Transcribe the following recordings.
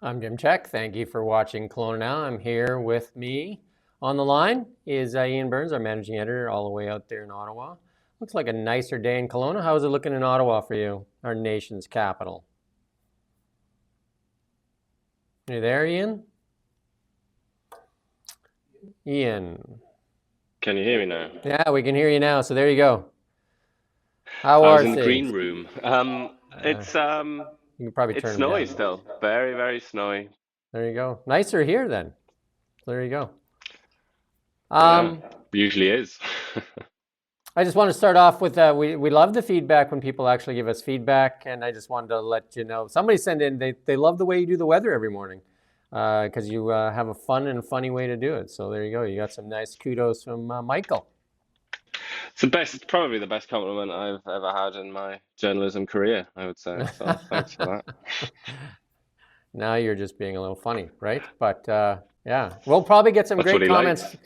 I'm Jim Check. Thank you for watching Kelowna Now. I'm here with me on the line is Ian Burns, our managing editor, all the way out there in Ottawa. Looks like a nicer day in Kelowna. How is it looking in Ottawa for you, our nation's capital? Are you there, Ian? Ian. Can you hear me now? Yeah, we can hear you now. So there you go. How I was are in the green things? room. Uh, It's you can probably it's turn them snowy down. still. Very, very snowy. There you go. Nicer here then. There you go. Yeah, Um, usually is. I just want to start off with we love the feedback when people actually give us feedback, and I just wanted to let you know. Somebody sent in they love the way you do the weather every morning because you have a fun and funny way to do it. So there you go. You got some nice kudos from Michael. It's probably the best compliment I've ever had in my journalism career, I would say. So thanks for that. Now you're just being a little funny, right? But yeah, we'll probably get some That's what great he comments. likes.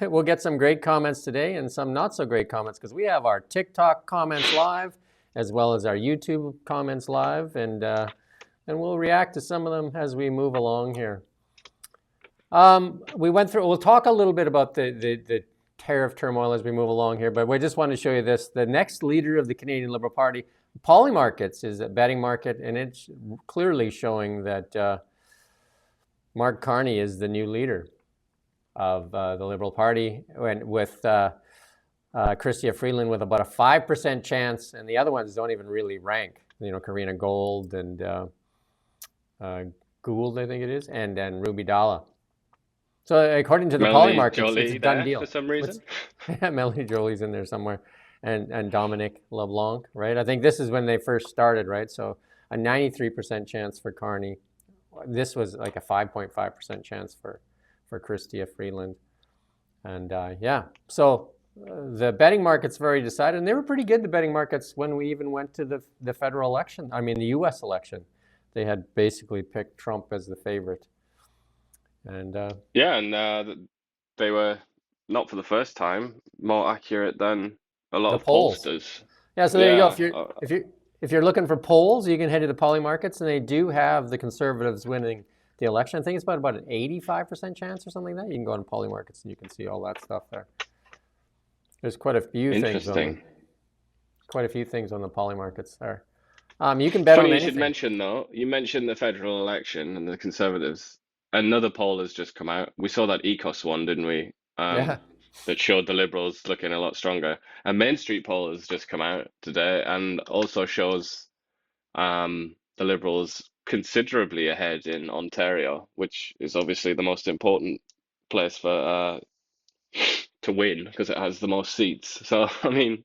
We'll get some great comments today and some not so great comments because we have our TikTok comments live as well as our YouTube comments live, and we'll react to some of them as we move along here. We went through. We'll talk a little bit about the tariff turmoil as we move along here, but we just want to show you this. The next leader of the Canadian Liberal Party, Polymarkets, is a betting market, and it's clearly showing that Mark Carney is the new leader of the Liberal Party, and with Chrystia Freeland with about a 5% chance, and the other ones don't even really rank. You know, Karina Gold and Gould, I think it is, and Ruby Dalla. So according to the Melanie Polymarkets, it's a Jolie done there for deal. some reason. Yeah, Melanie Jolie's in there somewhere, and Dominic LeBlanc, right? I think this is when they first started, right? So a 93% chance for Carney. This was like a 5.5% chance for Chrystia Freeland, and yeah. So the betting markets very decided, and they were pretty good. The betting markets when we even went to the federal election. I mean, the U.S. election, they had basically picked Trump as the favorite, and Yeah, and they were not for the first time more accurate than a lot the of polls. pollsters. Yeah, so there you go. Yeah, If you're looking for polls, you can head to the Poly Markets, and they do have the Conservatives winning the election. I think it's about an 85% chance or something like that. You can go on Poly Markets and you can see all that stuff there. There's interesting. quite a few things on the Poly Markets there. You can bet on Funny you should anything. mention, though, you mentioned the federal election and the Conservatives. Another poll has just come out. We saw that ECOS one, didn't we? Yeah, That showed the Liberals looking a lot stronger. A Main Street poll has just come out today and also shows the Liberals considerably ahead in Ontario, which is obviously the most important place for to win because it has the most seats. So, I mean,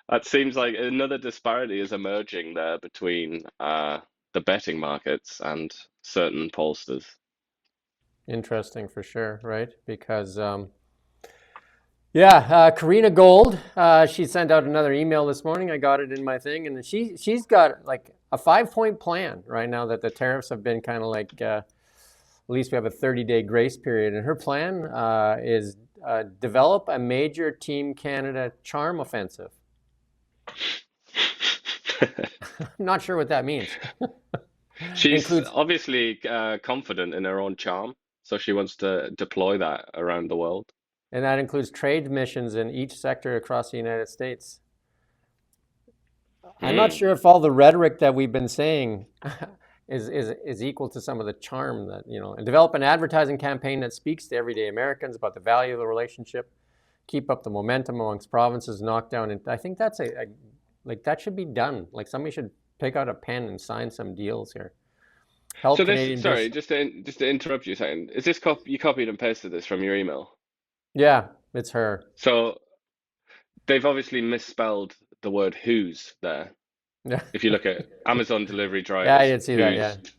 that seems like another disparity is emerging there between the betting markets and certain pollsters. interesting for sure, right? Because yeah, Karina Gold, she sent out another email this morning. I got it in my thing, and she's got like a 5-point plan right now that the tariffs have been kind of like at least we have a 30-day grace period, and her plan is develop a major Team Canada charm offensive. I'm not sure what that means. She's Includes obviously confident in her own charm, so she wants to deploy that around the world. and that includes trade missions in each sector across the United States. I'm not Hmm. sure if all the rhetoric that we've been saying is equal to some of the charm that, and develop an advertising campaign that speaks to everyday Americans about the value of the relationship, keep up the momentum amongst provinces, knock down. And I think that's like that should be done. Like somebody should pick out a pen and sign some deals here. Help So this, Canadian sorry, business. just to interrupt you a second. Is this you copied and pasted this from your email? Yeah, it's her. So they've obviously misspelled the word whose there. Yeah, If you look at Amazon delivery yeah, I drivers, did see that. Yeah, whose.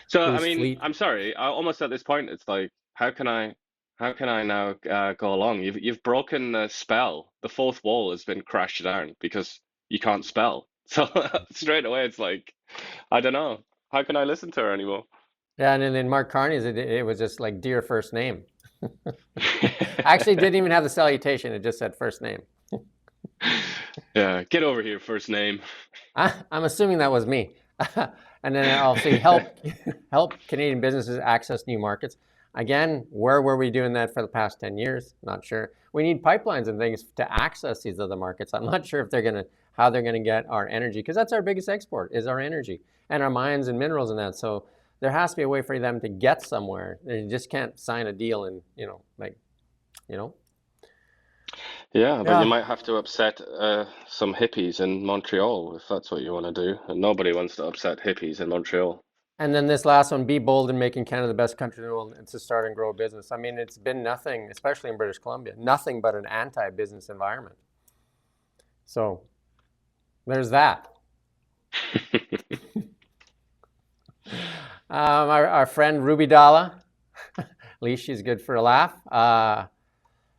So I who's mean, fleet? I'm sorry. Almost at this point, it's like, how can I now go along? You've broken the spell. The fourth wall has been crashed down because you can't spell. So straight away, it's like, I don't know. How can I listen to her anymore? Yeah, and then Mark Carney's, it was just like dear first name. Actually, it didn't even have the salutation. It just said first name. Yeah, get over here, first name. I'm assuming that was me. And then I'll see help help Canadian businesses access new markets. Again, where were we doing that for the past 10 years? Not sure. We need pipelines and things to access these other markets. I'm not sure if they're going to how they're going to get our energy, because that's our biggest export is our energy and our mines and minerals and that. So there has to be a way for them to get somewhere. They just can't sign a deal and, you know. Yeah, but you Yeah. might have to upset some hippies in Montreal if that's what you want to do. And nobody wants to upset hippies in Montreal. And then this last one, be bold in making Canada the best country in the world and to start and grow a business. I mean, it's been nothing, especially in British Columbia, nothing but an anti-business environment. So there's that. Our friend Ruby Dalla, at least she's good for a laugh.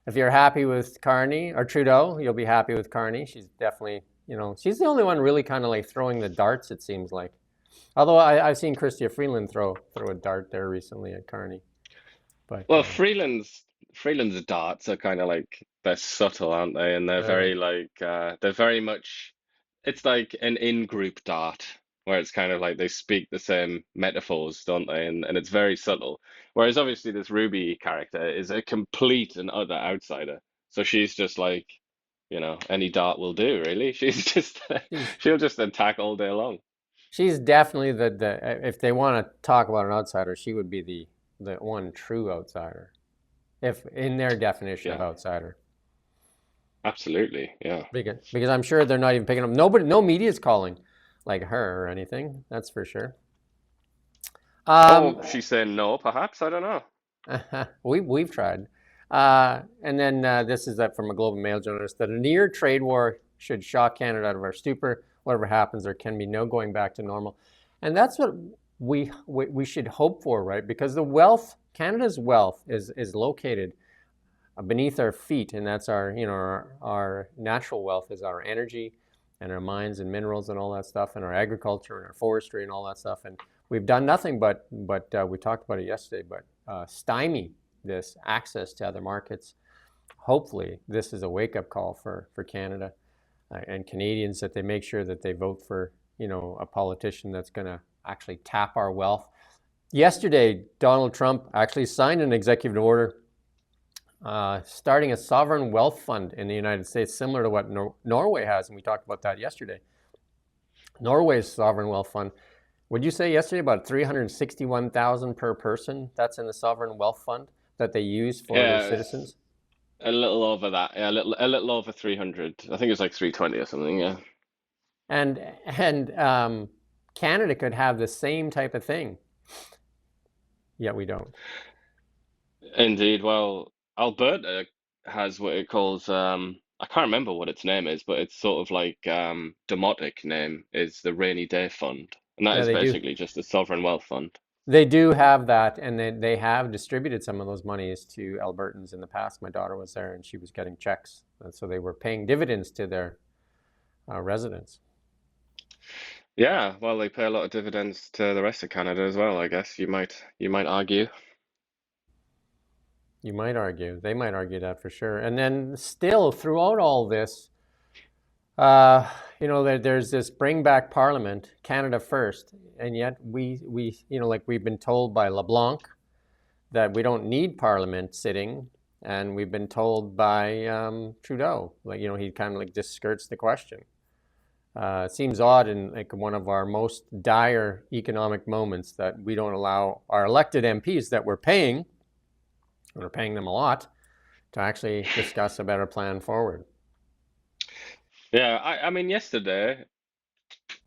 If you're happy with Carney or Trudeau, you'll be happy with Carney. She's definitely, she's the only one really kind of like throwing the darts, it seems like. Although I've seen Chrystia Freeland throw a dart there recently at Carney. But Well, Freeland's darts are kind of like they're subtle, aren't they? And they're uh, very they're very much it's like an in-group dart where it's kind of like they speak the same metaphors, don't they? And it's very subtle. Whereas obviously this Ruby character is a complete and utter outsider. So she's just like, any dart will do, really. She's just she's she'll just attack all day long. she's definitely the if they want to talk about an outsider, she would be the one true outsider, if in their definition of Yeah, outsider. absolutely. Yeah. Because I'm sure they're not even picking up. Nobody, no media is calling like her or anything. That's for sure. Um, Or she's saying no, perhaps. I don't know. we've tried. And then this is from a Global Mail journalist that a near trade war should shock Canada out of our stupor. Whatever happens, there can be no going back to normal, and that's what we should hope for, right? Because the wealth, Canada's wealth, is located beneath our feet, and that's our natural wealth is our energy, and our mines and minerals and all that stuff, and our agriculture and our forestry and all that stuff, and we've done nothing but we talked about it yesterday, but stymie this access to other markets. Hopefully, this is a wake-up call for Canada and Canadians, that they make sure that they vote for a politician that's going to actually tap our wealth. Yesterday, Donald Trump actually signed an executive order starting a sovereign wealth fund in the United States, similar to what Norway has, and we talked about that yesterday. Norway's sovereign wealth fund. Would you say yesterday about 361,000 per person? That's in the sovereign wealth fund that they use for their Yeah, citizens. a little over that. Yeah, a little over 300. I think it's like 320 or something. Yeah. And Canada could have the same type of thing, yet we don't. Indeed. Well, Alberta has what it calls I can't remember what its name is, but it's sort of like demotic name is the Rainy Day Fund. And that Yeah, is they do. basically just a sovereign wealth fund. They do have that, and they have distributed some of those monies to Albertans in the past. My daughter was there, and she was getting checks, and so they were paying dividends to their residents. Yeah, well, they pay a lot of dividends to the rest of Canada as well, I guess you might argue. You might argue, they might argue that for sure. And then still, throughout all this, uh, there's this bring back Parliament, Canada first, and yet like we've been told by LeBlanc that we don't need Parliament sitting, and we've been told by Trudeau, like he kind of like just skirts the question. It seems odd in like one of our most dire economic moments that we don't allow our elected MPs that we're paying them a lot, to actually discuss a better plan forward. Yeah, I mean yesterday,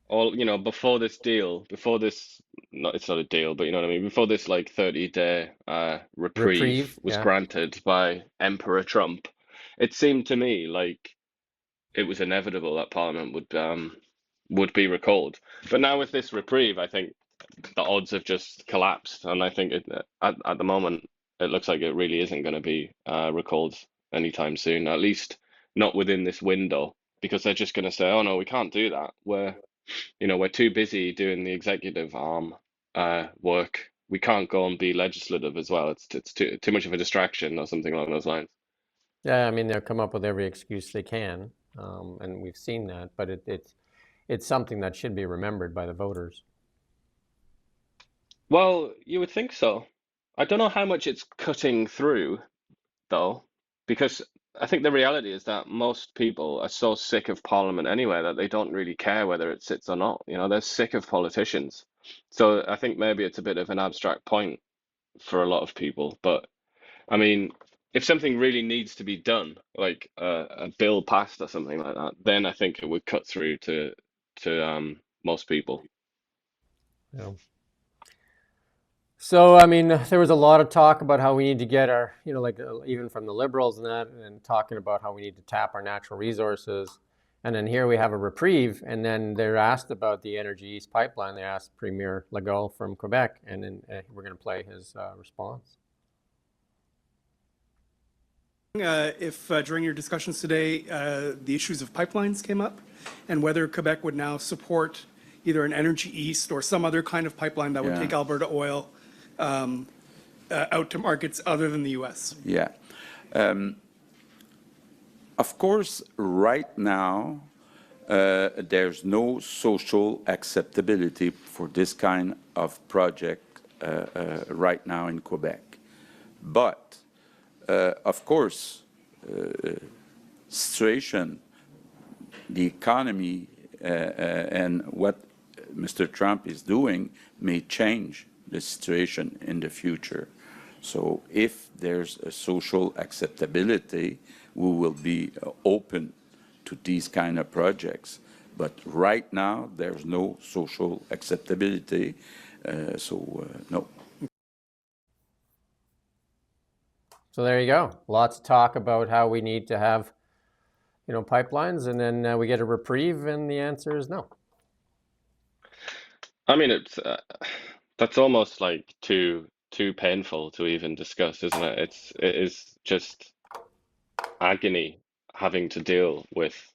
all before this deal, before this, not it's not a deal, but you know what I mean, before this like 30-day reprieve Reprieve, was yeah. granted by Emperor Trump, it seemed to me like it was inevitable that Parliament would be recalled. But now with this reprieve, I think the odds have just collapsed, and I think at the moment it looks like it really isn't going to be recalled anytime soon, at least not within this window, because they're just going to say, "Oh no, we can't do that. We're too busy doing the executive arm work. We can't go and be legislative as well. It's too much of a distraction or something along those lines." Yeah, I mean, they'll come up with every excuse they can, and we've seen that, but it's something that should be remembered by the voters. Well, you would think so. I don't know how much it's cutting through, though, because I think the reality is that most people are so sick of Parliament anyway that they don't really care whether it sits or not. You know, they're sick of politicians. So I think maybe it's a bit of an abstract point for a lot of people. But I mean, if something really needs to be done, like a bill passed or something like that, then I think it would cut through to most people. Yeah. So, I mean, there was a lot of talk about how we need to get our, like even from the Liberals and that, and talking about how we need to tap our natural resources. And then here we have a reprieve, and then they're asked about the Energy East pipeline. They asked Premier Legault from Quebec, and then we're going to play his response. If during your discussions today, the issues of pipelines came up, and whether Quebec would now support either an Energy East or some other kind of pipeline that would take Alberta oil out to markets other than the U.S. Yeah. Of course, right now, there's no social acceptability for this kind of project right now in Quebec. But, of course, situation, the economy, and what Mr. Trump is doing may change the situation in the future. So if there's a social acceptability, we will be open to these kind of projects. But right now, there's no social acceptability, no. So there you go. Lots of talk about how we need to have, pipelines, and then we get a reprieve, and the answer is no. I mean, it's that's almost like too painful to even discuss, isn't it? It is just agony having to deal with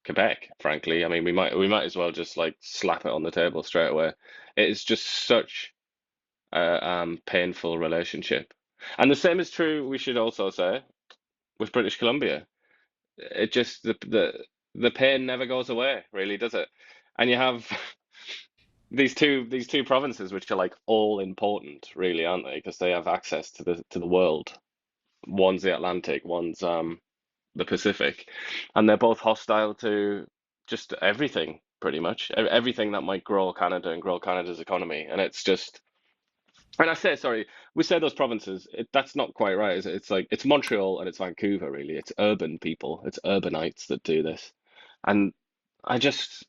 Quebec, frankly. I mean, we might as well just like slap it on the table straight away. It is just such a painful relationship. And the same is true, we should also say, with British Columbia. It just the pain never goes away, really, does it? And you have these two provinces which are like all important, really, aren't they? Because they have access to the world. One's the Atlantic, one's the Pacific, and they're both hostile to just everything, pretty much everything that might grow Canada and grow Canada's economy. And it's just, and I say, sorry, we say those provinces. That's not quite right, is it? It's like it's Montreal and it's Vancouver, really. It's urban people, it's urbanites that do this, and I just,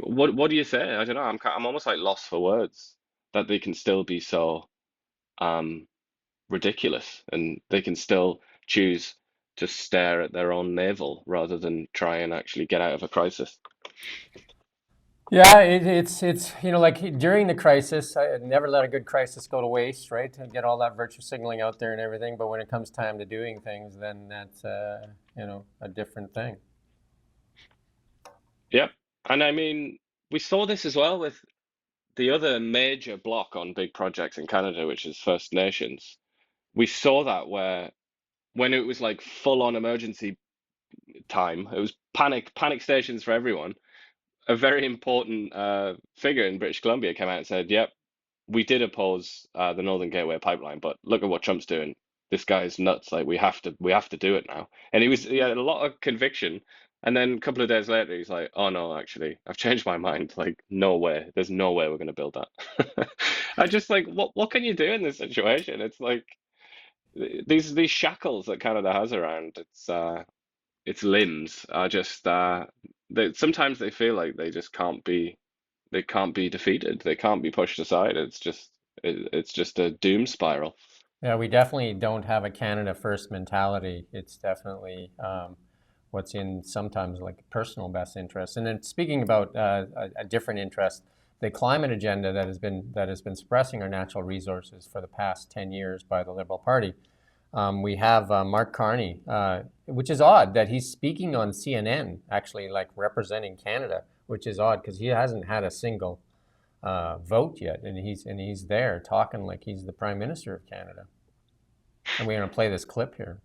what do you say? I don't know. I'm almost like lost for words that they can still be so um ridiculous, and they can still choose to stare at their own navel rather than try and actually get out of a crisis. Yeah, it's like during the crisis, I never let a good crisis go to waste, right? To get all that virtue signaling out there and everything, but when it comes time to doing things, then that's a different thing. Yep. And I mean, we saw this as well with the other major block on big projects in Canada, which is First Nations. We saw that where when it was like full on emergency time, it was panic stations for everyone. A very important figure in British Columbia came out and said, "Yep, we did oppose the Northern Gateway pipeline, but look at what Trump's doing. This guy's nuts. Like we have to do it now." And he had a lot of conviction. And then a couple of days later, he's like, "Oh no, actually, I've changed my mind. Like, no way. There's no way we're going to build that." I just like, what can you do in this situation? It's like these shackles that Canada has around its limbs are just sometimes they feel like they can't be defeated. They can't be pushed aside. It's just a doom spiral. Yeah, we definitely don't have a Canada first mentality. It's definitely what's in sometimes like personal best interest. And then speaking about a different interest, the climate agenda that has been suppressing our natural resources for the past 10 years by the Liberal Party. We have Mark Carney, which is odd that he's speaking on CNN, actually, like representing Canada, which is odd because he hasn't had a single vote yet, and he's there talking like he's the Prime Minister of Canada. And we're going to play this clip here.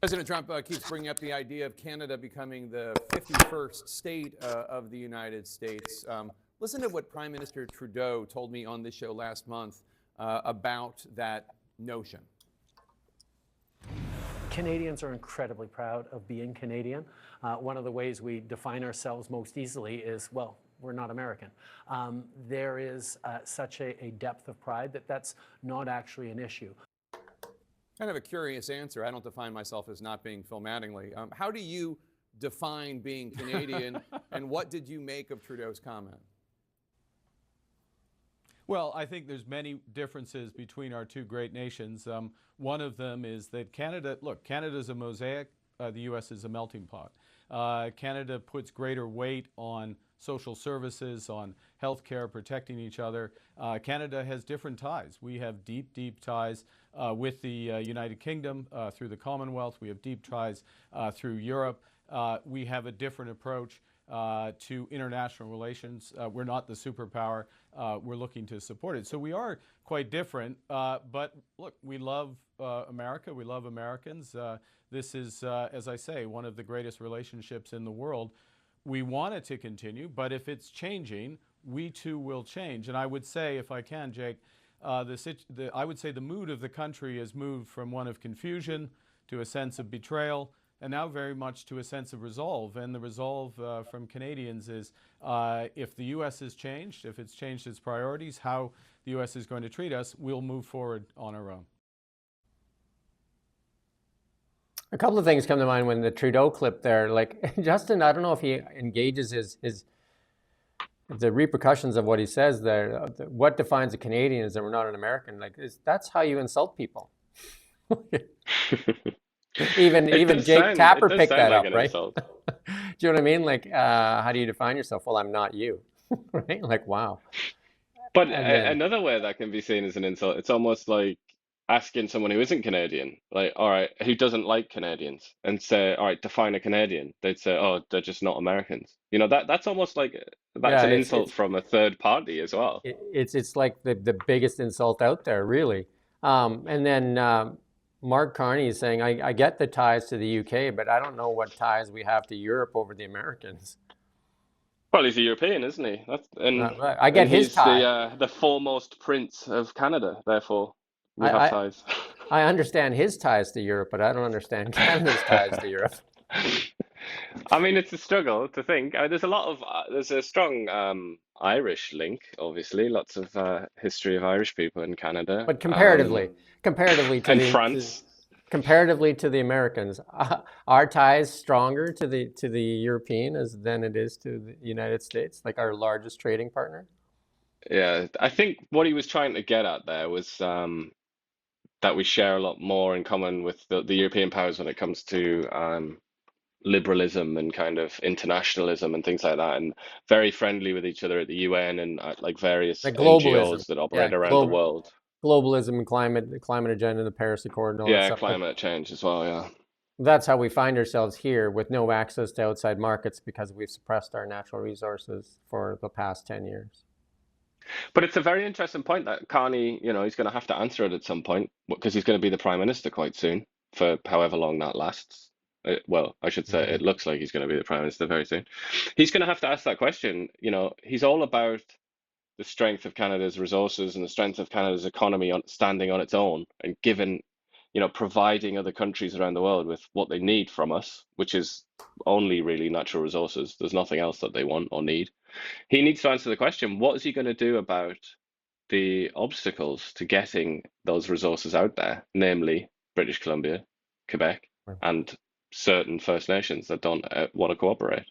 President Trump keeps bringing up the idea of Canada becoming the 51st state of the United States. Listen to what Prime Minister Trudeau told me on this show last month about that notion. Canadians are incredibly proud of being Canadian. One of the ways we define ourselves most easily is, well, we're not American. There is such a depth of pride that that's not actually an issue. Kind of a curious answer. I don't define myself as not being Phil Mattingly. How do you define being Canadian, and what did you make of Trudeau's comment? Well, I think there's many differences between our two great nations. One of them is that Canada's a mosaic, the U.S. is a melting pot. Canada puts greater weight on social services, on healthcare, protecting each other. Canada has different ties. We have deep, deep ties with the United Kingdom through the Commonwealth. We have deep ties through Europe. We have a different approach to international relations. We're not the superpower. We're looking to support it. So we are quite different. But look, we love America. We love Americans. This is, as I say, one of the greatest relationships in the world. We want it to continue, but if it's changing, we too will change. And I would say, if I can, Jake, I would say the mood of the country has moved from one of confusion to a sense of betrayal, and now very much to a sense of resolve. And the resolve from Canadians is if the U.S. has changed, if it's changed its priorities, how the U.S. is going to treat us, we'll move forward on our own. A couple of things come to mind when the Trudeau clip there, like Justin, I don't know if he engages the repercussions of what he says there. What defines a Canadian is that we're not an American. Like that's how you insult people. even Jake Tapper picked that up, right? Do you know what I mean? Like, how do you define yourself? Well, I'm not you, right? Like, wow. But another way that can be seen as an insult, it's almost like asking someone who isn't Canadian, like, all right, who doesn't like Canadians, and say, all right, define a Canadian. They'd say, oh, they're just not Americans. You know, that's almost like that's an insult from a third party as well. It's like the biggest insult out there, really. And then Mark Carney is saying, I get the ties to the UK, but I don't know what ties we have to Europe over the Americans. Well, he's a European, isn't he? I get his tie. He's the foremost prince of Canada, therefore we have ties. I understand his ties to Europe, but I don't understand Canada's ties to Europe. I mean, it's a struggle to think. There's a strong Irish link, obviously. Lots of history of Irish people in Canada. But comparatively to France. Comparatively to the Americans, are ties stronger to the European than it is to the United States, like our largest trading partner? Yeah, I think what he was trying to get at there was that we share a lot more in common with the European powers when it comes to liberalism and kind of internationalism and things like that, and very friendly with each other at the UN and like various NGOs that operate around the world. Globalism and the climate agenda, the Paris Accord, and all that stuff. Climate change as well, yeah. That's how we find ourselves here with no access to outside markets because we've suppressed our natural resources for the past 10 years. But it's a very interesting point that Carney, you know, he's going to have to answer it at some point because he's going to be the Prime Minister quite soon for however long that lasts. Well, I should say it looks like he's going to be the Prime Minister very soon. He's going to have to ask that question. You know, he's all about the strength of Canada's resources and the strength of Canada's economy standing on its own and providing other countries around the world with what they need from us, which is only really natural resources. There's nothing else that they want or need. He needs to answer the question, what is he going to do about the obstacles to getting those resources out there, namely British Columbia, Quebec, and certain First Nations that don't want to cooperate?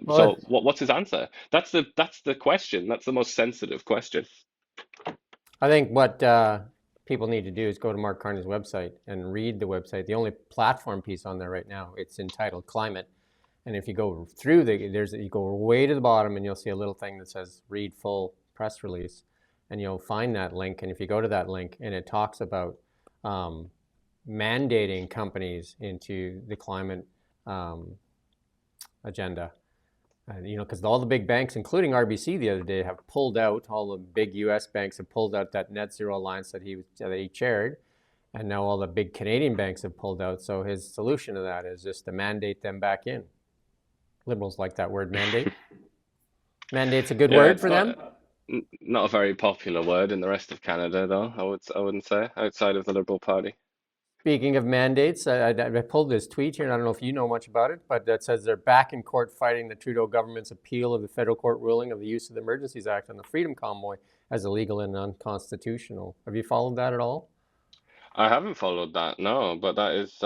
So what's his answer? That's the question. That's the most sensitive question. I think what people need to do is go to Mark Carney's website and read the website. The only platform piece on there right now, it's entitled Climate. And if you go through you go way to the bottom and you'll see a little thing that says read full press release, and you'll find that link. And if you go to that link and it talks about mandating companies into the climate agenda. Because all the big banks, including RBC the other day, have pulled out, all the big US banks have pulled out that net zero alliance that he chaired. And now all the big Canadian banks have pulled out. So his solution to that is just to mandate them back in. Liberals like that word, mandate. Mandate's a good Yeah, word it's for them? not a very popular word in the rest of Canada, though. I wouldn't say outside of the Liberal Party. Speaking of mandates, I pulled this tweet here, and I don't know if you know much about it, but that says they're back in court fighting the Trudeau government's appeal of the federal court ruling of the use of the Emergencies Act on the Freedom Convoy as illegal and unconstitutional. Have you followed that at all? I haven't followed that, no, but that is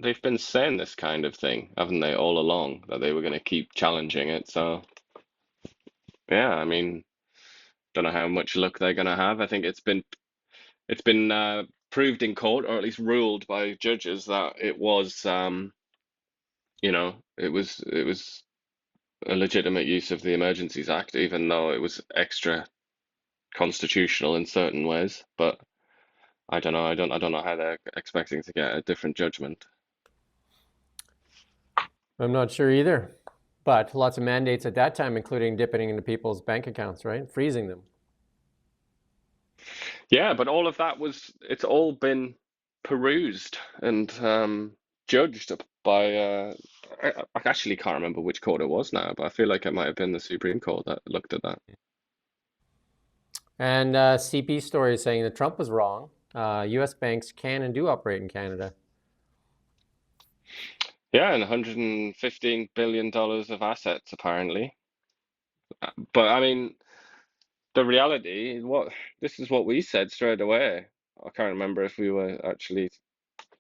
they've been saying this kind of thing, haven't they, all along, that they were going to keep challenging it. So yeah, I mean, don't know how much luck they're going to have. I think it's been proved in court, or at least ruled by judges, that it was it was a legitimate use of the Emergencies Act, even though it was extra constitutional in certain ways. But I don't know. I don't know how they're expecting to get a different judgment. I'm not sure either. But lots of mandates at that time, including dipping into people's bank accounts, right? Freezing them. Yeah, but all of that it's all been perused and judged by I actually can't remember which court it was now, but I feel like it might have been the Supreme Court that looked at that. And CP story is saying that Trump was wrong. U.S. banks can and do operate in Canada. Yeah, and $115 billion of assets apparently. But I mean, the reality, this is what we said straight away. I can't remember if we were actually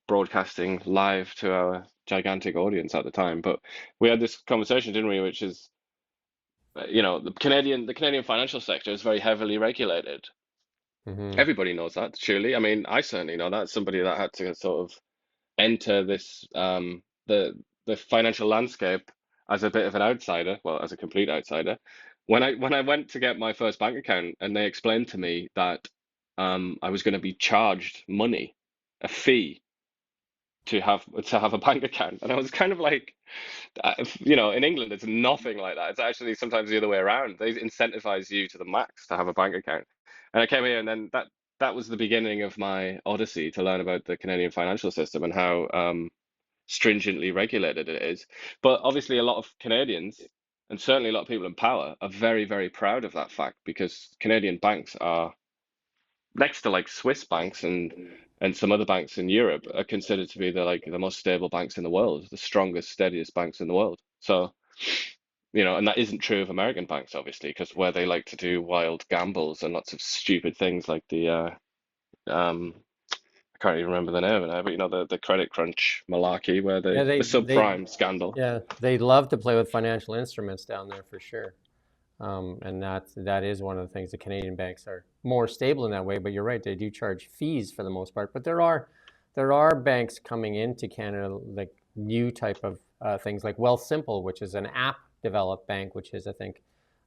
broadcasting live to our gigantic audience at the time, but we had this conversation, didn't we? Which is, the Canadian financial sector is very heavily regulated. Mm-hmm. Everybody knows that, surely. I mean, I certainly know that. Somebody that had to sort of enter this the financial landscape as a bit of an outsider, well, as a complete outsider. When I went to get my first bank account, and they explained to me that I was going to be charged money, a fee to have a bank account, and I was kind of like, in England, it's nothing like that. It's actually sometimes the other way around. They incentivize you to the max to have a bank account. And I came here, and then that was the beginning of my odyssey to learn about the Canadian financial system and how stringently regulated it is. But obviously, a lot of Canadians, and certainly a lot of people in power, are very, very proud of that fact, because Canadian banks are, next to like Swiss banks and some other banks in Europe, are considered to be the most stable banks in the world, the strongest, steadiest banks in the world. So, and that isn't true of American banks, obviously, because where they like to do wild gambles and lots of stupid things like the I can't even remember the name of it now, but the credit crunch malarkey, where Yeah, the subprime scandal. yeah, they love to play with financial instruments down there for sure. And that is one of the things. The Canadian banks are more stable in that way, but you're right, they do charge fees for the most part. But there are banks coming into Canada, like new type of things like Wealthsimple, which is an app developed bank, which is, I think,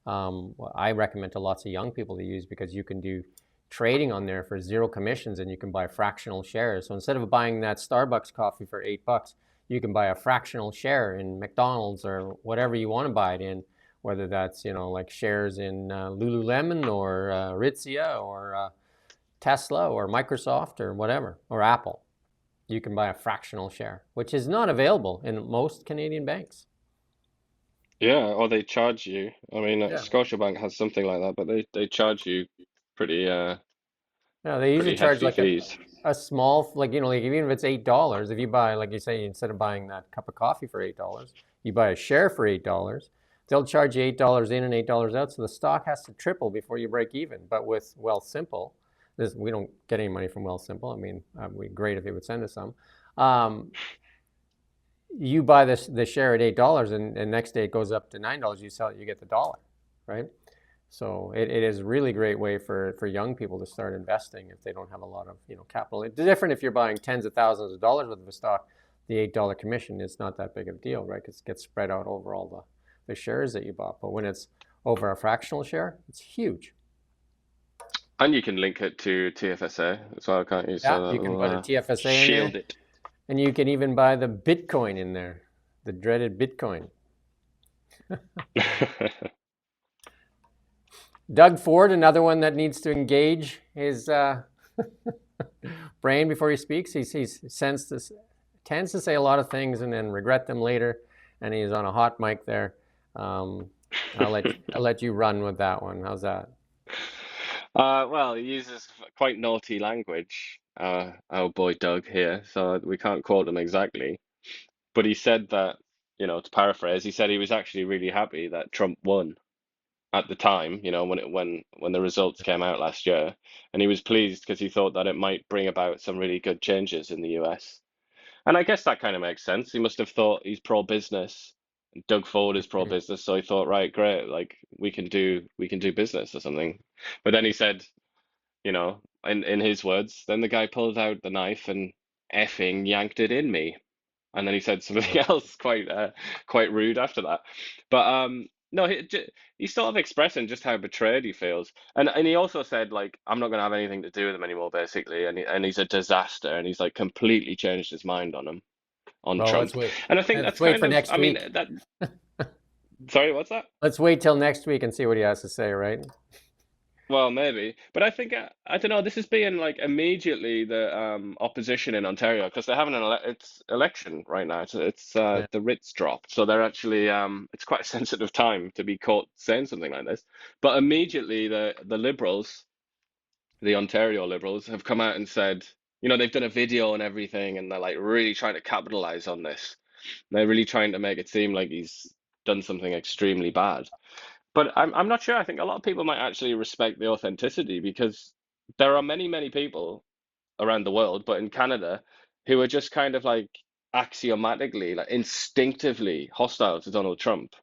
I recommend to lots of young people to use, because you can do trading on there for zero commissions, and you can buy fractional shares. So instead of buying that Starbucks coffee for $8, you can buy a fractional share in McDonald's or whatever you want to buy it in, whether that's like shares in Lululemon or Aritzia or Tesla or Microsoft or whatever, or Apple. You can buy a fractional share, which is not available in most Canadian banks. Yeah, or they charge you. I mean, Yeah. Scotiabank has something like that, but they charge you pretty Yeah, they usually pretty charge hefty like fees. a small, like even if it's $8, if you buy, like you say, instead of buying that cup of coffee for $8, you buy a share for $8, they'll charge you $8 in and $8 out. So the stock has to triple before you break even. But with Wealthsimple, we don't get any money from Wealthsimple. I mean, it'd be great if they would send us some. You buy the share at $8, and next day it goes up to $9. You sell it, you get the dollar, right? So it is a really great way for young people to start investing if they don't have a lot of capital. It's different if you're buying tens of thousands of dollars worth of a stock. The $8 commission is not that big of a deal, right? Because it gets spread out over all the shares that you bought. But when it's over a fractional share, it's huge. And you can link it to TFSA as well, can't you? So Yeah, you can put a TFSA in shield there, it. and you can even buy the Bitcoin in there, the dreaded Bitcoin. Doug Ford, another one that needs to engage his brain before he speaks. He tends to say a lot of things and then regret them later, and he's on a hot mic there. I'll let you run with that one. How's that? Well, he uses quite naughty language, our boy Doug here, so we can't quote him exactly. But he said that, to paraphrase, he said he was actually really happy that Trump won at the time, when the results came out last year, and he was pleased because he thought that it might bring about some really good changes in the US. And I guess that kind of makes sense. He must have thought he's pro-business. Doug Ford is pro-business, so he thought, right, great, like we can do business or something. But then he said, in his words, then the guy pulled out the knife and effing yanked it in me. And then he said something else quite rude after that. But no, he's sort of expressing just how betrayed he feels. And he also said, like, I'm not going to have anything to do with him anymore, basically. And he's a disaster. And he's like completely changed his mind on Well, Trump. And I think let's that's wait kind for of, next I mean, week. that, sorry, what's that? Let's wait till next week and see what he has to say, right? Well, maybe, but I think I don't know. This is being like immediately the opposition in Ontario because they're having it's election right now. Yeah. The writs dropped, so they're actually it's quite a sensitive time to be caught saying something like this. But immediately the Liberals, the Ontario Liberals, have come out and said, they've done a video and everything, and they're like really trying to capitalize on this. They're really trying to make it seem like he's done something extremely bad. But I'm not sure. I think a lot of people might actually respect the authenticity because there are many, many people around the world, but in Canada, who are just kind of like axiomatically, like instinctively hostile to Donald Trump.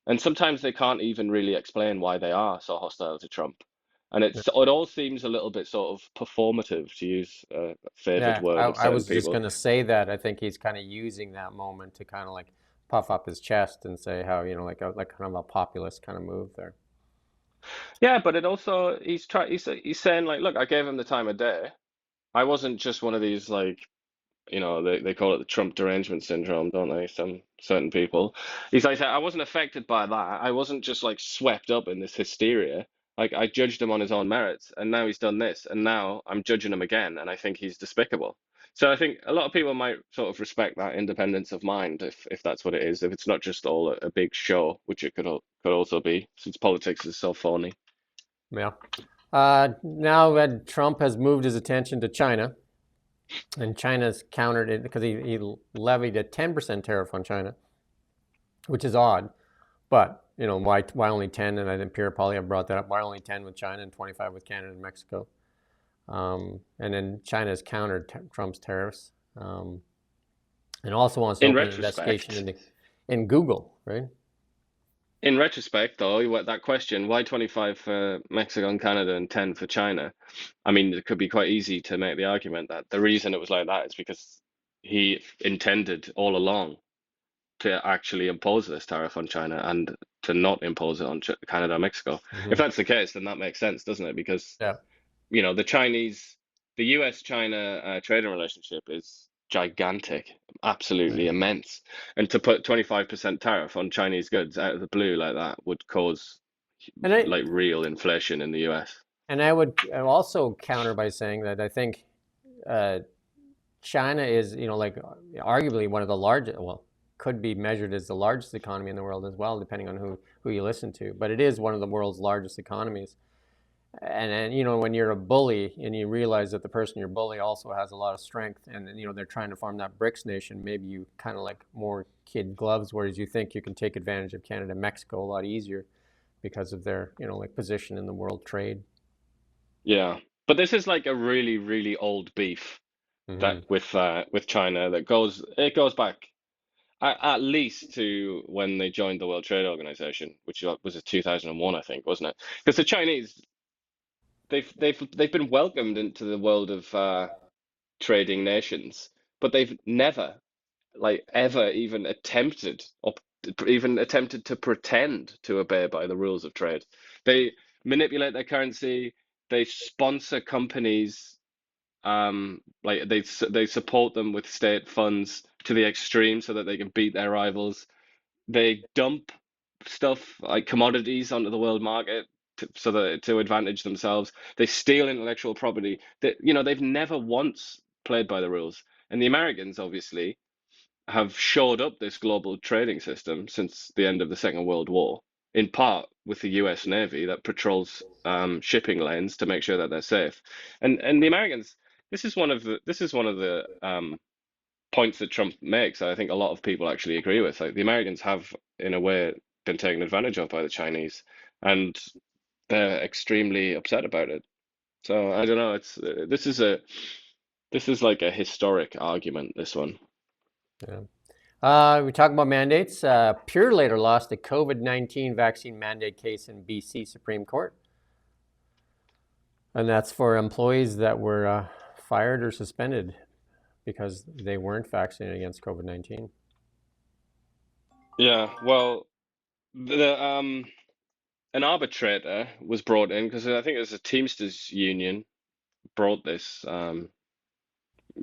And sometimes they can't even really explain why they are so hostile to Trump. And it all seems a little bit sort of performative, to use a favored Yeah, word of I certain was just people. going to say that. I think he's kind of using that moment to kind of like puff up his chest and say how, like kind of a populist kind of move there. Yeah, but it also he's saying like, look, I gave him the time of day. I wasn't just one of these like they call it the Trump derangement syndrome, don't they? Some certain people. He's like, I wasn't affected by that. I wasn't just like swept up in this hysteria. Like I judged him on his own merits, and now he's done this, and now I'm judging him again, and I think he's despicable. So I think a lot of people might sort of respect that independence of mind if that's what it is. If it's not just all a big show, which it could also be, since politics is so phony. Yeah. Now that Trump has moved his attention to China, and China's countered it because he levied a 10% tariff on China, which is odd. But why only 10? And I think Pierre Poilievre brought that up. Why only 10 with China and 25 with Canada and Mexico? And then China has countered Trump's tariffs, and also wants to In open an investigation retrospect, in Google, right? In retrospect, though, that question, why 25 for Mexico and Canada and 10 for China? I mean, it could be quite easy to make the argument that the reason it was like that is because he intended all along to actually impose this tariff on China and to not impose it on Canada and Mexico. If Mm-hmm. that's the case, then that makes sense, doesn't it? Because Yeah. the US-China trading relationship is gigantic, absolutely immense. And to put 25% tariff on Chinese goods out of the blue like that would cause And I like real inflation in the US. and I would also counter by saying that I think uh, China is, like arguably one of the largest, well, could be measured as the largest economy in the world as well, depending on who you listen to. But it is one of the world's largest economies. And when you're a bully and you realize that the person you're bully also has a lot of strength, and they're trying to form that BRICS nation, maybe you kind of like more kid gloves, whereas you think you can take advantage of Canada and Mexico a lot easier because of their like position in the world trade. Yeah. But this is like a really, really old beef that Mm-hmm. with China that goes back at least to when they joined the World Trade Organization, which was 2001, I think, wasn't it? Because the Chinese they've been welcomed into the world of trading nations, but they've never like ever even attempted to pretend to obey by the rules of trade. They manipulate their currency, they sponsor companies, like they support them with state funds to the extreme so that they can beat their rivals. They dump stuff like commodities onto the world market to advantage themselves. They steal intellectual property. They've never once played by the rules. And the Americans obviously have shored up this global trading system since the end of the Second World War in part with the U.S. Navy that patrols shipping lanes to make sure that they're safe. And the Americans, this is one of the points that Trump makes that I think a lot of people actually agree with. Like the Americans have, in a way, been taken advantage of by the Chinese, and they're extremely upset about it. So I don't know. This is like a historic argument. This one. Yeah. We talk about mandates. Pure later lost the COVID-19 vaccine mandate case in BC Supreme Court. And that's for employees that were fired or suspended because they weren't vaccinated against COVID-19. Yeah. Well, the an arbitrator was brought in because I think it was a Teamsters union brought this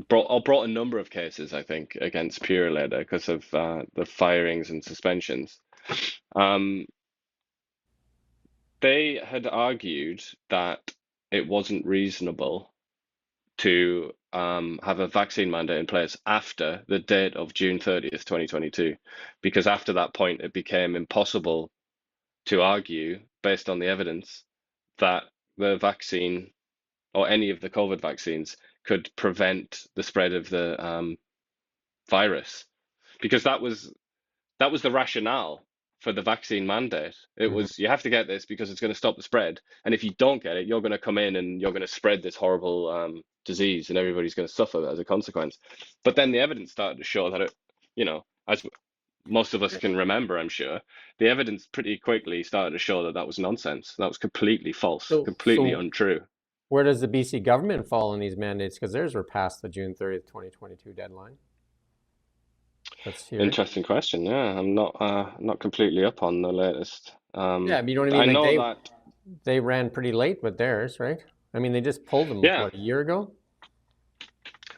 brought a number of cases, I think, against Purelator because of the firings and suspensions. They had argued that it wasn't reasonable to have a vaccine mandate in place after the date of June 30th, 2022, because after that point it became impossible to argue, based on the evidence, that the vaccine or any of the COVID vaccines could prevent the spread of the virus, because that was the rationale for the vaccine mandate. It was, you have to get this because it's going to stop the spread, and if you don't get it, you're going to come in and you're going to spread this horrible disease, and everybody's going to suffer as a consequence. But then the evidence started to show that it, as most of us can remember, I'm sure, the evidence pretty quickly started to show that that was nonsense. That was completely false, completely So untrue. where does the BC government fall in these mandates? Because theirs were past the June 30th, 2022 deadline. Let's hear it. Interesting question. Yeah, I'm not completely up on the latest. Yeah, but you know what I mean? I Like know that. they ran pretty late with theirs, right? I mean, they just pulled them, Yeah. what, a year ago?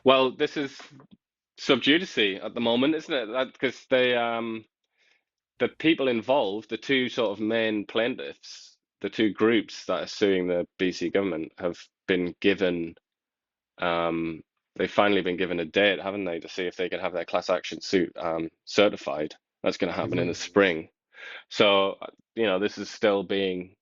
Well, this is sub judice at the moment, isn't it? That because the people involved, the two sort of main plaintiffs, the two groups that are suing the BC government, have been given they've finally been given a date, haven't they, to see if they can have their class action suit certified. That's going to happen in the spring. So, this is still being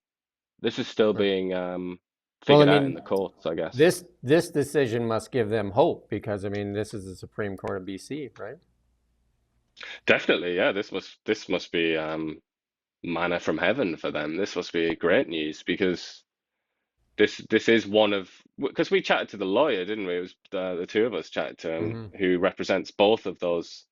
figured out in the courts, I guess. This decision must give them hope because, I mean, this is the Supreme Court of BC, right? Definitely, yeah. This must be manna from heaven for them. This must be great news because this is one of, because we chatted to the lawyer, didn't we? It was the two of us chatted to him, who represents both of those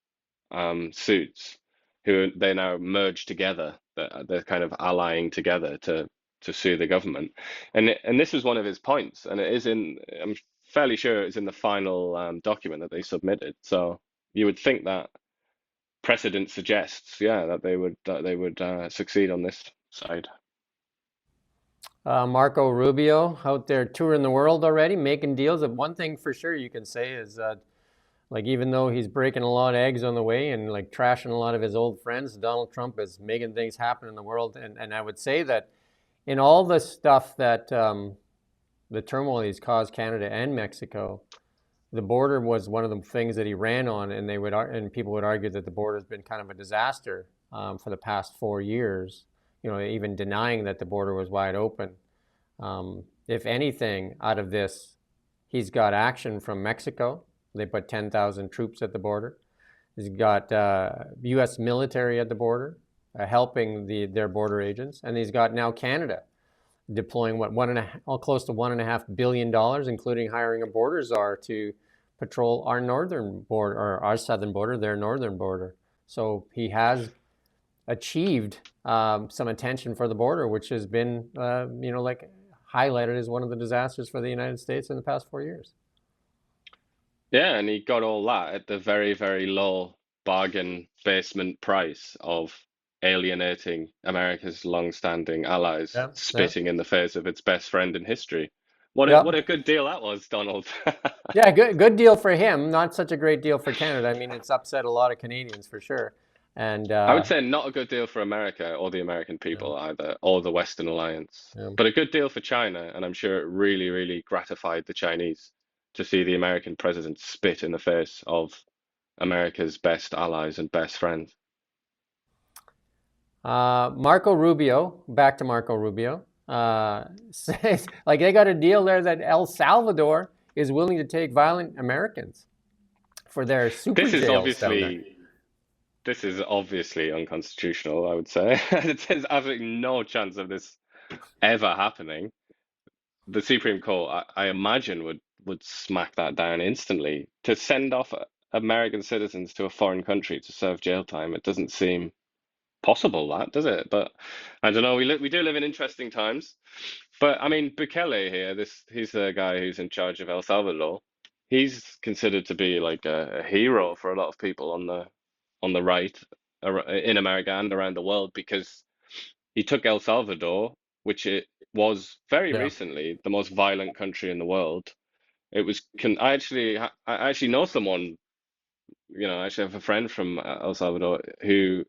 suits, who they now merge together. They're kind of allying together to sue the government, and this was one of his points, and it is in. I'm fairly sure it's in the final document that they submitted. So you would think that precedent suggests, yeah, that they would succeed on this side. Marco Rubio out there touring the world already, making deals. And one thing for sure you can say is like, even though he's breaking a lot of eggs on the way and like trashing a lot of his old friends, Donald Trump is making things happen in the world. And I would say that in all the stuff that the turmoil he's caused Canada and Mexico, the border was one of the things that he ran on, and people would argue that the border has been kind of a disaster for the past 4 years. Even denying that the border was wide open. If anything, out of this, he's got action from Mexico. They put 10,000 troops at the border. He's got U.S. military at the border, helping their border agents, and he's got now Canada deploying close to $1.5 billion, including hiring a border czar to patrol our northern border, or our southern border, their northern border. So he has achieved some attention for the border, which has been, like highlighted as one of the disasters for the United States in the past 4 years. Yeah, and he got all that at the very, very low bargain basement price of alienating America's long-standing allies, spitting in the face of its best friend in history. What a good deal that was, Donald. Yeah, good deal for him. Not such a great deal for Canada. I mean, it's upset a lot of Canadians for sure. And I would say not a good deal for America or the American people either, or the Western alliance, but a good deal for China. And I'm sure it really, really gratified the Chinese to see the American president spit in the face of America's best allies and best friends. Marco Rubio, back to Marco Rubio, says like they got a deal there that El Salvador is willing to take violent Americans for their super This is jails down there. obviously this is obviously unconstitutional, I would say. There's absolutely no chance of this ever happening. The Supreme Court, I imagine, would smack that down instantly. To send off American citizens to a foreign country to serve jail time, it doesn't seem possible, that does it? But I don't know. We do live in interesting times. But I mean, Bukele here, he's the guy who's in charge of El Salvador. He's considered to be like a hero for a lot of people on the right in America and around the world because he took El Salvador, which it was very Yeah. recently the most violent country in the world. It was I actually know someone, I actually have a friend from El Salvador who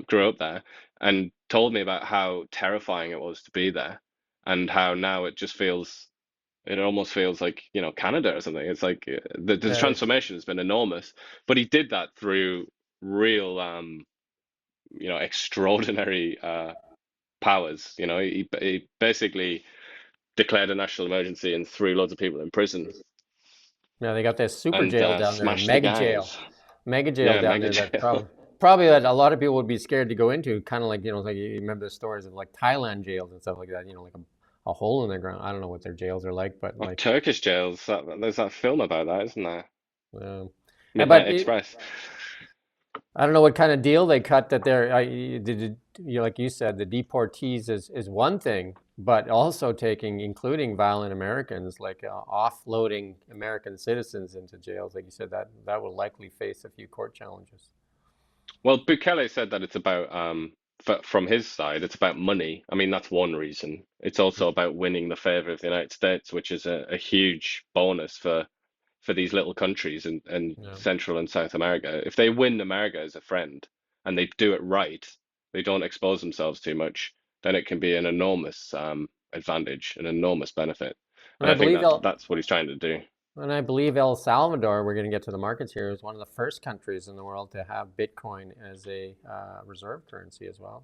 grew up there and told me about how terrifying it was to be there and how now it almost feels like, Canada or something. It's like the Yeah. transformation has been enormous, but he did that through real, extraordinary powers. He basically declared a national emergency and threw loads of people in prison Yeah, they got this super and jail down there, smashed the gangs. mega jail Yeah, down mega there that jail. probably that a lot of people would be scared to go into. Kind of like like you remember the stories of like Thailand jails and stuff like that. Like a hole in the ground. I don't know what their jails are like, but Or like, Turkish jails. There's that film about that, isn't there? uh, Midnight but Express. I don't know what kind of deal they cut that they're, like you said, the deportees is one thing, but also including violent Americans, like offloading American citizens into jails, like you said, that will likely face a few court challenges. Well, Bukele said that it's about, from his side, it's about money. I mean, that's one reason. It's also about winning the favor of the United States, which is a huge bonus for these little countries in Yeah. Central and South America. If they win America as a friend and they do it right, they don't expose themselves too much, then it can be an enormous advantage, an enormous benefit. And And I I think believe that's what he's trying to do. El Salvador, we're going to get to the markets here, is one of the first countries in the world to have Bitcoin as a reserve currency as well.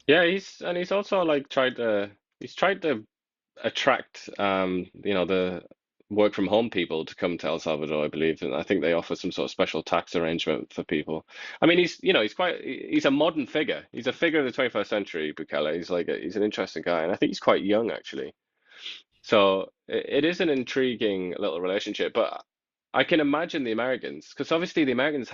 Yeah, he's also like tried to attract the work from home people to come to El Salvador, I believe, and I think they offer some sort of special tax arrangement for people. I mean, he's a modern figure. He's a figure of the 21st century, Bukele. He's an interesting guy, and I think he's quite young actually. So it is an intriguing little relationship, but I can imagine the Americans, because obviously the Americans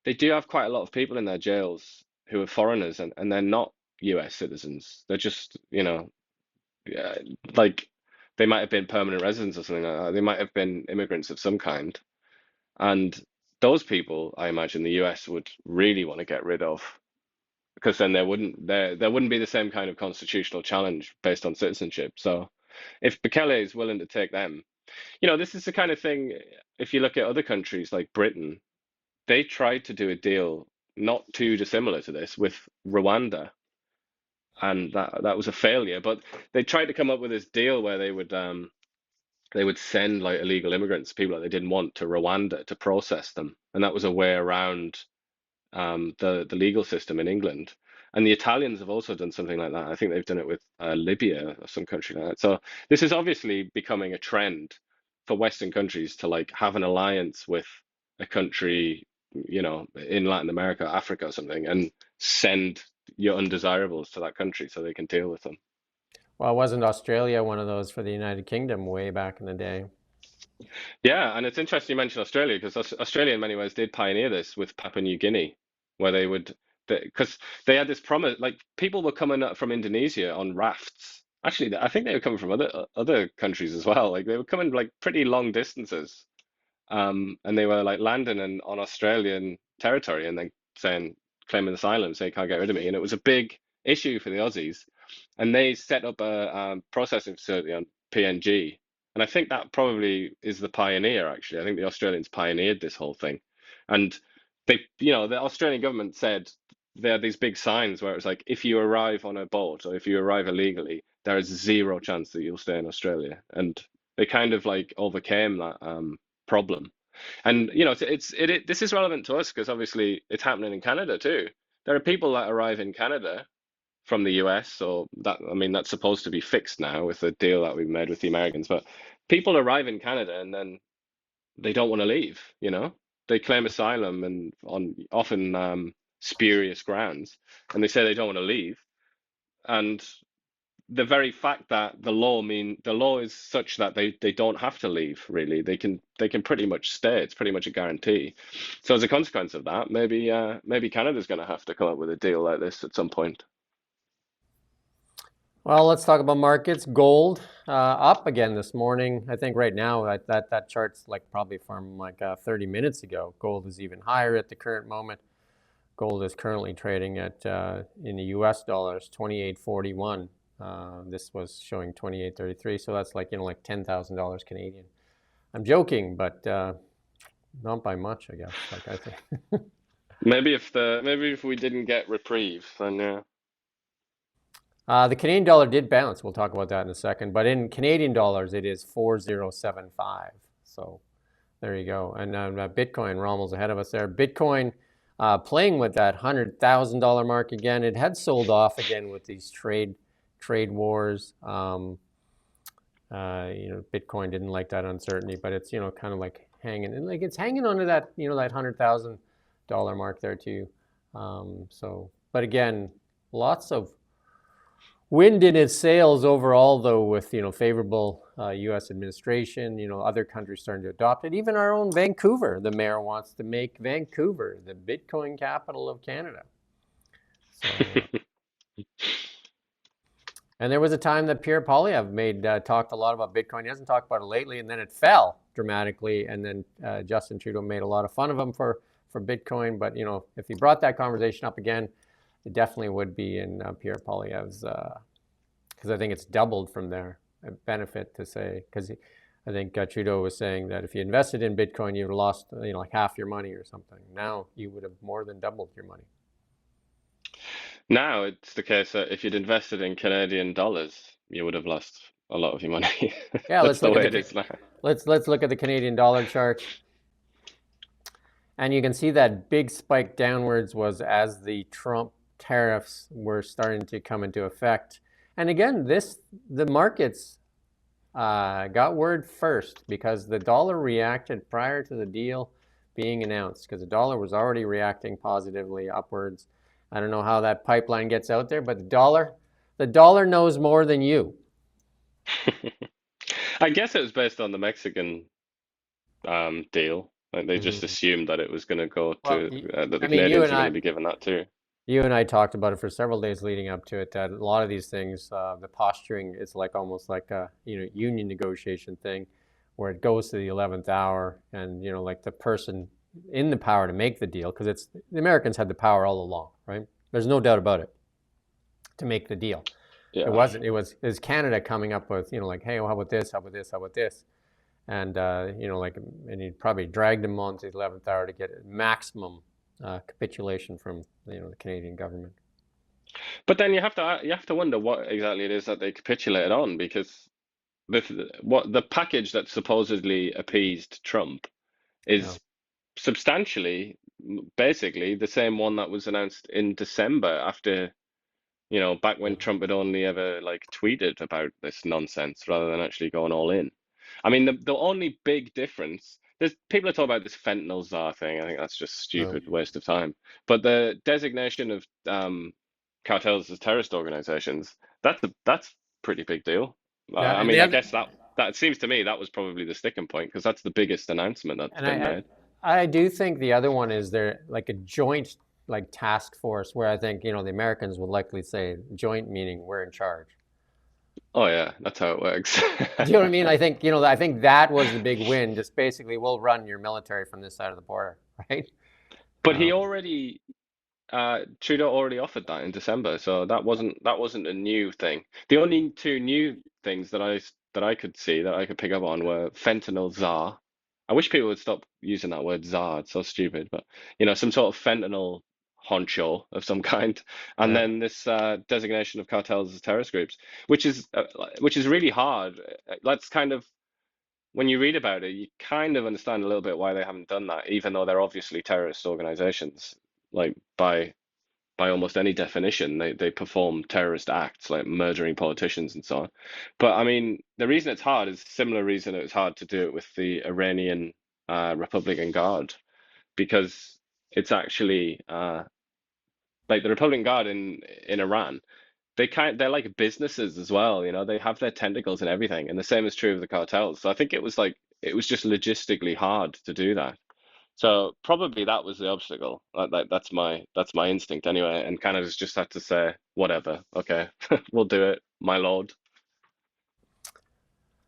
they do have quite a lot of people in their jails who are foreigners and they're not US citizens. They're just, yeah, like they might have been permanent residents or something like that. They might have been immigrants of some kind. And those people, I imagine the US would really want to get rid of because then there wouldn't be the same kind of constitutional challenge based on citizenship. So if Bekele is willing to take them, this is the kind of thing, if you look at other countries like Britain, they tried to do a deal not too dissimilar to this with Rwanda, and that was a failure. But they tried to come up with this deal where they would send like illegal immigrants, people that they didn't want, to Rwanda to process them, and that was a way around the legal system in England. And the Italians have also done something like that. I think they've done it with Libya or some country like that. So this is obviously becoming a trend for Western countries to like have an alliance with a country, in Latin America, Africa or something, and send your undesirables to that country so they can deal with them. Well, wasn't Australia one of those for the United Kingdom way back in the day? Yeah, and it's interesting you mentioned Australia because Australia, in many ways, did pioneer this with Papua New Guinea, where because they had this promise, like people were coming up from Indonesia on rafts. Actually, I think they were coming from other countries as well. Like they were coming like pretty long distances, and they were like landing on Australian territory and then claiming asylum, saying can't get rid of me. And it was a big issue for the Aussies, and they set up a processing facility on PNG. And I think that probably is the pioneer, actually. I think the Australians pioneered this whole thing. And the Australian government said there are these big signs where it was like, if you arrive on a boat or if you arrive illegally, there is zero chance that you'll stay in Australia. And they kind of like overcame that problem. And this is relevant to us because obviously it's happening in Canada too. there are people that arrive in Canada from the US, so that, I mean, that's supposed to be fixed now with the deal that we've made with the Americans. But people arrive in Canada and then they don't want to leave, you know? They claim asylum and on often spurious grounds, and they say they don't want to leave. And the very fact that the law is such that they don't have to leave, really. They can pretty much stay. It's pretty much a guarantee. So as a consequence of that, maybe Canada's going to have to come up with a deal like this at some point. Well, let's talk about markets. Gold up again this morning. I think right now that chart's like probably from like 30 minutes ago. Gold is even higher at the current moment. Gold is currently trading at in the U.S. dollars 28.41. This was showing 28.33, so that's like like $10,000 Canadian. I'm joking, but not by much, I guess. Like I think. Maybe if we didn't get reprieve, then yeah. The Canadian dollar did bounce. We'll talk about that in a second. But in Canadian dollars, it is 4075. So there you go. And Bitcoin, Rommel's ahead of us there. Bitcoin playing with that $100,000 mark again. It had sold off again with these trade wars. Bitcoin didn't like that uncertainty, but it's kind of like hanging, and like it's hanging onto that that $100,000 mark there too. But again, lots of wind in its sails overall, though, with favorable U.S. administration. Other countries starting to adopt it. Even our own Vancouver, the mayor wants to make Vancouver the Bitcoin capital of Canada. So, and there was a time that Pierre Poilievre talked a lot about Bitcoin. He hasn't talked about it lately, and then it fell dramatically. And then Justin Trudeau made a lot of fun of him for Bitcoin. But if he brought that conversation up again, it definitely would be in Pierre Poilievre's, because I think it's doubled from there. A benefit to say, because I think Trudeau was saying that if you invested in Bitcoin, you'd have lost like half your money or something. Now you would have more than doubled your money. Now it's the case that if you'd invested in Canadian dollars, you would have lost a lot of your money. Yeah, That's the way it is now. Let's look at the Canadian dollar chart. And you can see that big spike downwards was as the Trump tariffs were starting to come into effect. And again, the markets got word first because the dollar reacted prior to the deal being announced, because the dollar was already reacting positively upwards. I don't know how that pipeline gets out there, but the dollar knows more than you. I guess it was based on the Mexican deal. Like they just assumed that it was going to go to that the Canadians were going to be given that too. You and I talked about it for several days leading up to it, that a lot of these things, the posturing is like almost like a union negotiation thing, where it goes to the 11th hour, and like the person in the power to make the deal, because the Americans had the power all along, right? There's no doubt about it, to make the deal. Yeah. It was Canada coming up with like, hey, well, how about this? How about this? How about this? And and he probably dragged them on to the 11th hour to get maximum capitulation from the Canadian government. But then you have to wonder what exactly it is that they capitulated on, because the package that supposedly appeased Trump is substantially, basically the same one that was announced in December, after back when Trump had only ever like tweeted about this nonsense rather than actually going all in. I mean, the only big difference, there's people are talking about this fentanyl czar thing. I think that's just stupid, waste of time. But the designation of cartels as terrorist organizations, that's a pretty big deal. I mean, I guess that seems to me that was probably the sticking point, because that's the biggest announcement that's been made. I do think the other one is they're like a joint task force, where I think the Americans would likely say joint, meaning we're in charge. Oh yeah, that's how it works. Do you know what I mean? I think I think that was the big win. Just basically, we'll run your military from this side of the border, right? But he already, Trudeau already offered that in December, so that wasn't a new thing. The only two new things that I could see, that I could pick up on, were fentanyl czar. I wish people would stop using that word czar. It's so stupid. But some sort of fentanyl honcho of some kind, and then this designation of cartels as terrorist groups, which is really hard. That's kind of, when you read about it, you kind of understand a little bit why they haven't done that, even though they're obviously terrorist organizations, like by by almost any definition. They perform terrorist acts like murdering politicians and so on. But I mean, the reason it's hard is a similar reason it was hard to do it with the Iranian Republican Guard, because it's actually like the Republican Guard in Iran. They're like businesses as well, you know. They have their tentacles and everything, and the same is true of the cartels. So I think it was just logistically hard to do that. So probably that was the obstacle. That's my instinct anyway. And Canada's just had to say, whatever, okay, we'll do it, my lord.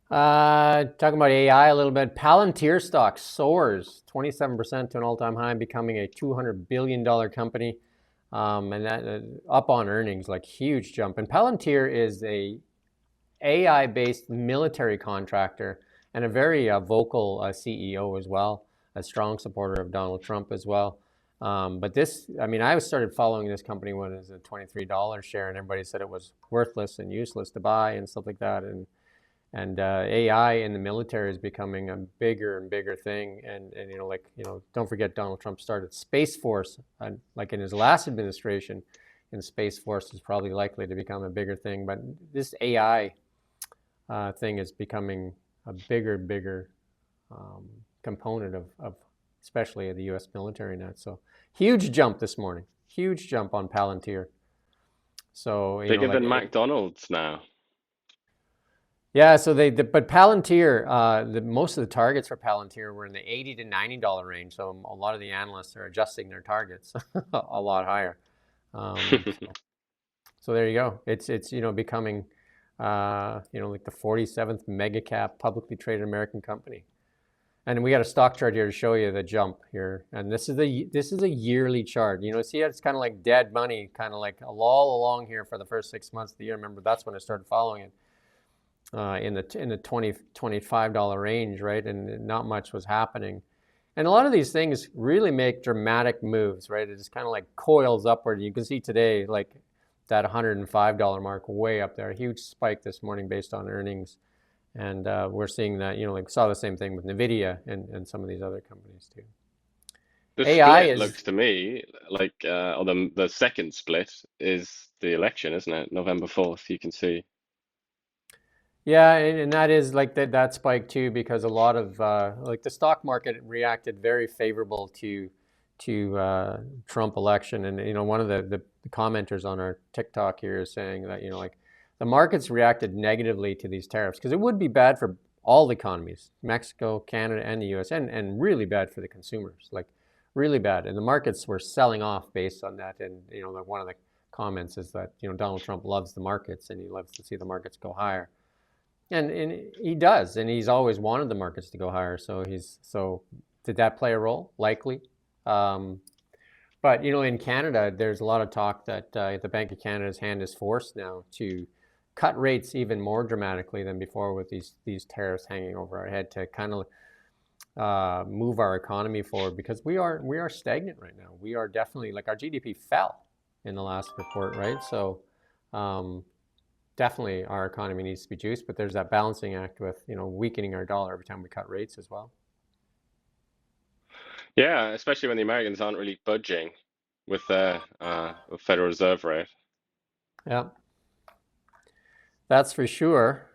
Talking about AI a little bit, Palantir stock soars 27% to an all-time high, becoming a $200 billion company, and that up on earnings, like huge jump. And Palantir is a AI-based military contractor and a very vocal CEO as well, a strong supporter of Donald Trump as well. But this, I mean, I started following this company when it was a $23 share, and everybody said it was worthless and useless to buy and stuff like that. And AI in the military is becoming a bigger and bigger thing. And don't forget Donald Trump started Space Force, like in his last administration, and Space Force is probably likely to become a bigger thing. But this AI thing is becoming a bigger component of especially the U.S. military now. So huge jump this morning, huge jump on Palantir. So bigger than McDonald's now. Yeah, so but Palantir, most of the targets for Palantir were in the $80 to $90 range. So a lot of the analysts are adjusting their targets a lot higher. So there you go. It's becoming like the 47th mega cap publicly traded American company. And we got a stock chart here to show you the jump here. And this is a yearly chart. See, it's kind of like dead money, kind of like a lull along here for the first 6 months of the year. Remember, that's when I started following it. In the $20, $25 range, right? And not much was happening. And a lot of these things really make dramatic moves, right? It just kind of like coils upward. You can see today, like that $105 mark way up there, a huge spike this morning based on earnings. And we're seeing that, saw the same thing with NVIDIA and some of these other companies too. The AI split looks to me like, or the second split is the election, isn't it? November 4th, you can see. Yeah, and that is like that spike too, because a lot of like the stock market reacted very favorable to Trump election, and one of the commenters on our TikTok here is saying that like the markets reacted negatively to these tariffs because it would be bad for all the economies, Mexico, Canada, and the U.S., and really bad for the consumers, like really bad, and the markets were selling off based on that. And like one of the comments is that Donald Trump loves the markets and he loves to see the markets go higher. And he does, and he's always wanted the markets to go higher. So did that play a role? Likely. But in Canada, there's a lot of talk that the Bank of Canada's hand is forced now to cut rates even more dramatically than before with these tariffs hanging over our head to kind of move our economy forward, because we are stagnant right now. We are definitely, like, our GDP fell in the last report, right? So definitely our economy needs to be juiced, but there's that balancing act with weakening our dollar every time we cut rates as well. Yeah, especially when the Americans aren't really budging with their Federal Reserve rate. Yeah, that's for sure.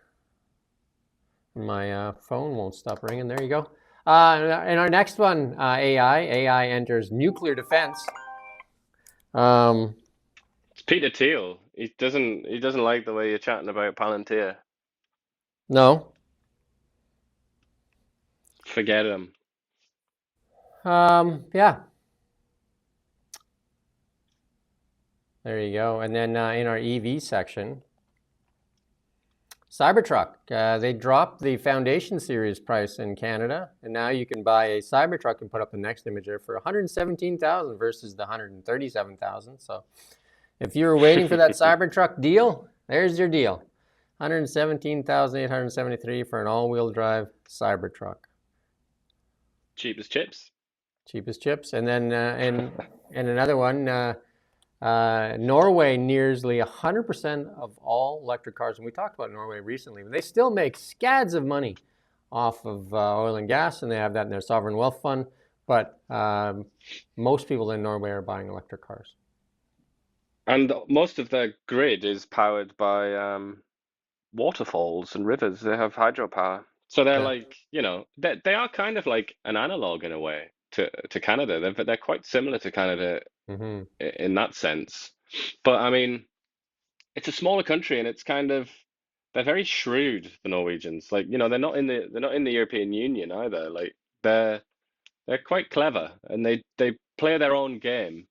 My phone won't stop ringing. There you go. And our next one, AI enters nuclear defense. It's Peter Thiel. He doesn't like the way you're chatting about Palantir. No. Forget him. Yeah. There you go. And then in our EV section, Cybertruck. They dropped the Foundation Series price in Canada, and now you can buy a Cybertruck and put up the next image there for $117,000 versus the $137,000. So if you were waiting for that Cybertruck deal, there's your deal. $117,873 for an all-wheel drive Cybertruck. Cheap as chips. Cheap as chips. And then and another one, Norway nearly 100% of all electric cars. And we talked about Norway recently. They still make scads of money off of oil and gas, and they have that in their sovereign wealth fund. But most people in Norway are buying electric cars. And most of their grid is powered by waterfalls and rivers. They have hydropower. So they're Yeah. like, they are kind of like an analog in a way to Canada. They're quite similar to Canada Hmm. in that sense. But I mean, it's a smaller country and it's kind of they're very shrewd, the Norwegians. Like, they're not in the European Union either. Like they're quite clever and they play their own game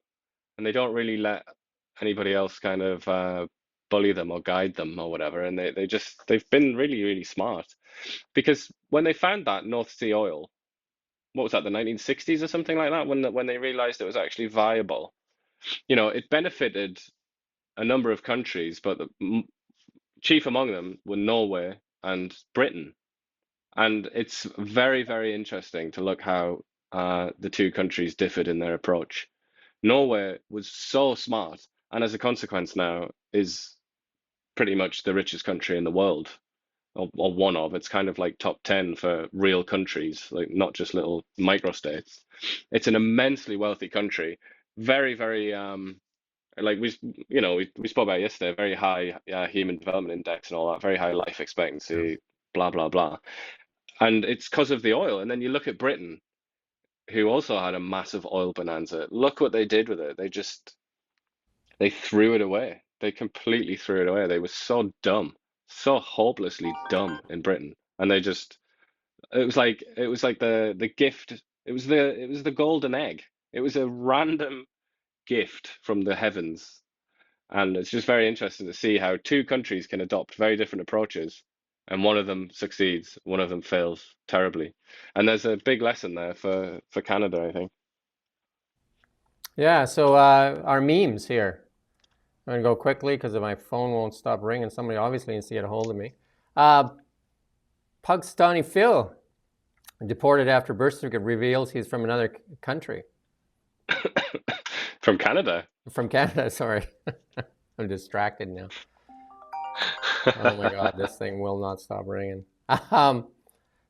and they don't really let anybody else kind of bully them or guide them or whatever. And they've been really, really smart because when they found that North Sea oil, what was that, the 1960s or something like that, when they realized it was actually viable, it benefited a number of countries, but chief among them were Norway and Britain. And it's very, very interesting to look how the two countries differed in their approach. Norway was so smart, and as a consequence now is pretty much the richest country in the world, or one of. It's kind of like top 10 for real countries, like not just little microstates. It's an immensely wealthy country, very, very like we spoke about yesterday, very high human development index and all that, very high life expectancy, blah blah blah. And it's because of the oil. And then you look at Britain, who also had a massive oil bonanza. Look what they did with it. They threw it away. They completely threw it away. They were so dumb, so hopelessly dumb in Britain. And it was like the gift. It was the golden egg. It was a random gift from the heavens. And it's just very interesting to see how two countries can adopt very different approaches, and one of them succeeds, one of them fails terribly. And there's a big lesson there for Canada, I think. Yeah. So our memes here. I'm gonna go quickly because my phone won't stop ringing. Somebody obviously needs to get a hold of me. Pakistani Phil, deported after birth certificate reveals he's from another country. From Canada. From Canada, sorry. I'm distracted now. Oh my God, this thing will not stop ringing.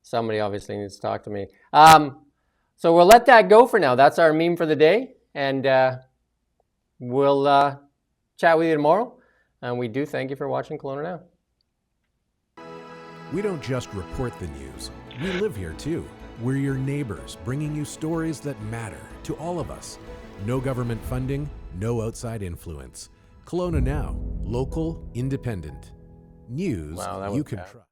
Somebody obviously needs to talk to me. So we'll let that go for now. That's our meme for the day. And we'll chat with you tomorrow. And we do thank you for watching Kelowna Now. We don't just report the news. We live here too. We're your neighbors, bringing you stories that matter to all of us. No government funding, no outside influence. Kelowna Now, local, independent. News Wow, that you was can bad. trust.